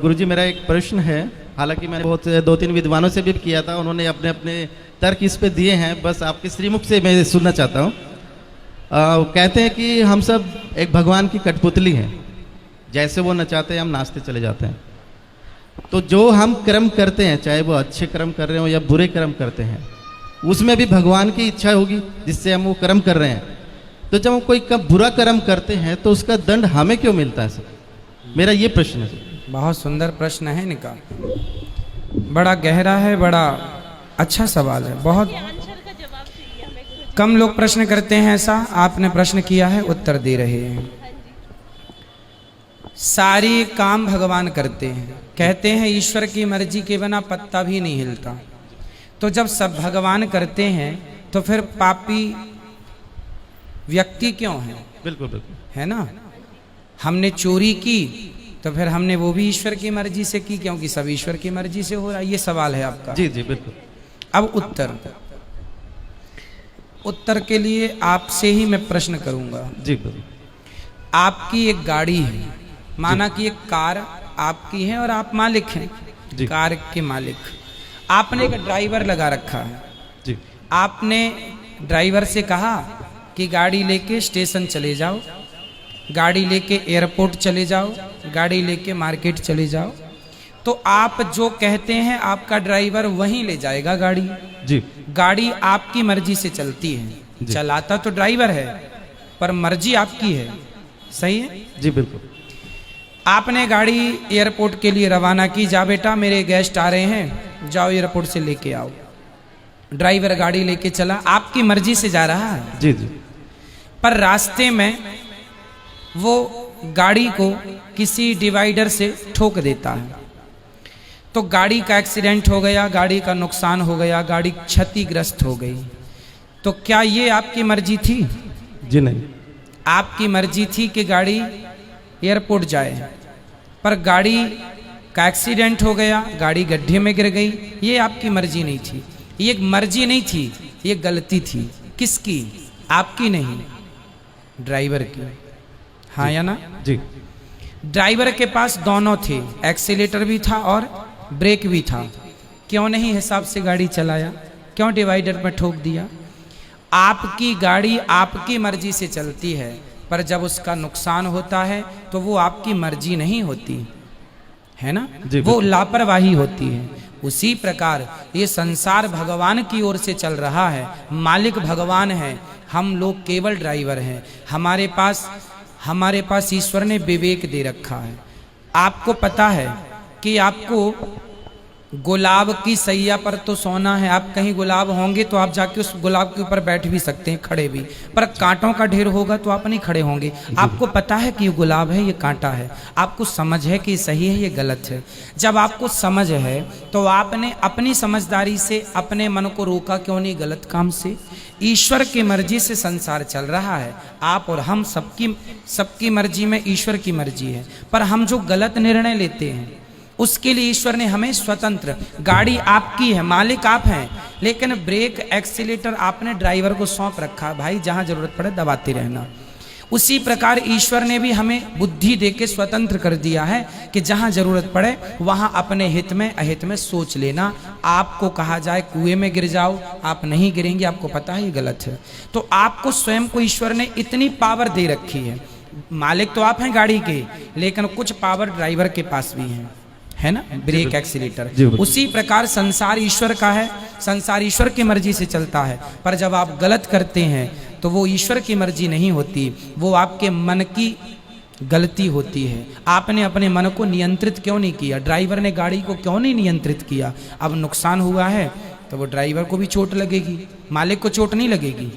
गुरुजी मेरा एक प्रश्न है, हालांकि मैंने बहुत 2-3 विद्वानों से भी किया था, उन्होंने अपने अपने तर्क इस पे दिए हैं, बस आपके श्रीमुख से मैं सुनना चाहता हूँ। कहते हैं कि हम सब एक भगवान की कठपुतली हैं, जैसे वो नचाते हैं हम नाचते चले जाते हैं। तो जो हम कर्म करते हैं, चाहे वो अच्छे कर्म कर रहे हो या बुरे कर्म करते हैं, उसमें भी भगवान की इच्छा होगी जिससे हम वो कर्म कर रहे हैं। तो जब हम कोई बुरा कर्म करते हैं तो उसका दंड हमें क्यों मिलता है सर? मेरा ये प्रश्न है सर। बहुत सुंदर प्रश्न है इनका, बड़ा गहरा है, बड़ा अच्छा सवाल है। बहुत कम लोग प्रश्न करते हैं ऐसा, आपने प्रश्न किया है, उत्तर दे रहे हैं। सारी काम भगवान करते हैं, कहते हैं ईश्वर की मर्जी के बिना पत्ता भी नहीं हिलता। तो जब सब भगवान करते हैं तो फिर पापी व्यक्ति क्यों है? बिल्कुल बिल्कुल, है ना। हमने चोरी की तो फिर हमने वो भी ईश्वर की मर्जी से की, क्योंकि सब ईश्वर की मर्जी से हो रहा है। ये सवाल है आपका। जी जी बिल्कुल। अब उत्तर के लिए आपसे ही मैं प्रश्न करूंगा। जी बिल्कुल। आपकी एक गाड़ी है, माना कि एक कार आपकी है और आप मालिक हैं, कार के मालिक। आपने एक ड्राइवर लगा रखा है जी। आपने ड्राइवर से कहा कि गाड़ी लेके स्टेशन चले जाओ, गाड़ी लेके एयरपोर्ट चले जाओ, गाड़ी लेके मार्केट चले जाओ। तो आप जो कहते हैं आपका ड्राइवर वहीं ले जाएगा गाड़ी। जी। गाड़ी आपकी मर्जी से चलती है, चलाता तो ड्राइवर है पर मर्जी आपकी है, सही है? जी बिल्कुल। आपने गाड़ी एयरपोर्ट के लिए रवाना की, जा बेटा मेरे गेस्ट आ रहे हैं, जाओ एयरपोर्ट से लेके आओ। ड्राइवर गाड़ी लेके चला, आपकी मर्जी से जा रहा है। जी जी। पर रास्ते में वो गाड़ी को किसी डिवाइडर से ठोक देता है, तो गाड़ी का एक्सीडेंट हो गया, गाड़ी का नुकसान हो गया, गाड़ी क्षतिग्रस्त हो गई। तो क्या ये आपकी मर्जी थी? जी नहीं। आपकी मर्जी थी कि गाड़ी एयरपोर्ट जाए, पर गाड़ी का एक्सीडेंट हो गया, गाड़ी गड्ढे में गिर गई। ये आपकी मर्जी नहीं थी, ये मर्जी नहीं थी, ये गलती थी। किसकी? आपकी नहीं, ड्राइवर की। हाँ या ना? जी। ड्राइवर के पास दोनों थे, एक्सीलेटर भी था और ब्रेक भी था। क्यों नहीं हिसाब से गाड़ी चलाया? क्यों डिवाइडर में ठोक दिया? आपकी गाड़ी आपकी मर्जी से चलती है, पर जब उसका नुकसान होता है तो वो आपकी मर्जी नहीं होती है ना, वो लापरवाही होती है। उसी प्रकार ये संसार भगवान की ओर से चल रहा है, मालिक भगवान है, हम लोग केवल ड्राइवर हैं। हमारे पास ईश्वर ने विवेक दे रखा है। आपको पता है कि आपको गुलाब की सैया पर तो सोना है, आप कहीं गुलाब होंगे तो आप जाके उस गुलाब के ऊपर बैठ भी सकते हैं, खड़े भी, पर कांटों का ढेर होगा तो आप नहीं खड़े होंगे। आपको पता है कि ये गुलाब है, ये कांटा है, आपको समझ है कि सही है, ये गलत है। जब आपको समझ है तो आपने अपनी समझदारी से अपने मन को रोका क्यों नहीं गलत काम से? ईश्वर की मर्जी से संसार चल रहा है, आप और हम सबकी मर्जी में ईश्वर की मर्जी है। पर हम जो गलत निर्णय लेते हैं उसके लिए ईश्वर ने हमें स्वतंत्र, गाड़ी आपकी है, मालिक आप हैं, लेकिन ब्रेक एक्सीलेटर आपने ड्राइवर को सौंप रखा, भाई जहां जरूरत पड़े दबाते रहना। उसी प्रकार ईश्वर ने भी हमें बुद्धि देके स्वतंत्र कर दिया है कि जहां जरूरत पड़े वहां अपने हित में अहित में सोच लेना। आपको कहा जाए कुएं में गिर जाओ, आप नहीं गिरेंगे, आपको पता है ये गलत है। तो आपको स्वयं को ईश्वर ने इतनी पावर दे रखी है। मालिक तो आप हैं गाड़ी के, लेकिन कुछ पावर ड्राइवर के पास भी है ना, ब्रेक एक्सीलेटर। उसी प्रकार संसार ईश्वर का है, संसार ईश्वर की मर्जी से चलता है, पर जब आप गलत करते हैं तो वो ईश्वर की मर्जी नहीं होती, वो आपके मन की गलती होती है। आपने अपने मन को नियंत्रित क्यों नहीं किया? ड्राइवर ने गाड़ी को क्यों नहीं नियंत्रित किया? अब नुकसान हुआ है तो वो ड्राइवर को भी चोट लगेगी, मालिक को चोट नहीं लगेगी।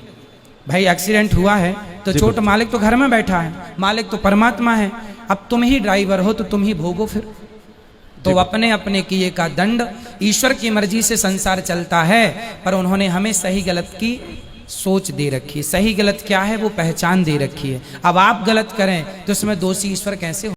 भाई एक्सीडेंट हुआ है तो चोट, मालिक तो घर में बैठा है, मालिक तो परमात्मा है। अब तुम ही ड्राइवर हो तो तुम ही भोगो फिर। तो अपने अपने किए का दंड, ईश्वर की मर्जी से संसार चलता है, पर उन्होंने हमें सही गलत की सोच दे रखी है। सही गलत क्या है वो पहचान दे रखी है। अब आप गलत करें तो उसमें दोषी ईश्वर कैसे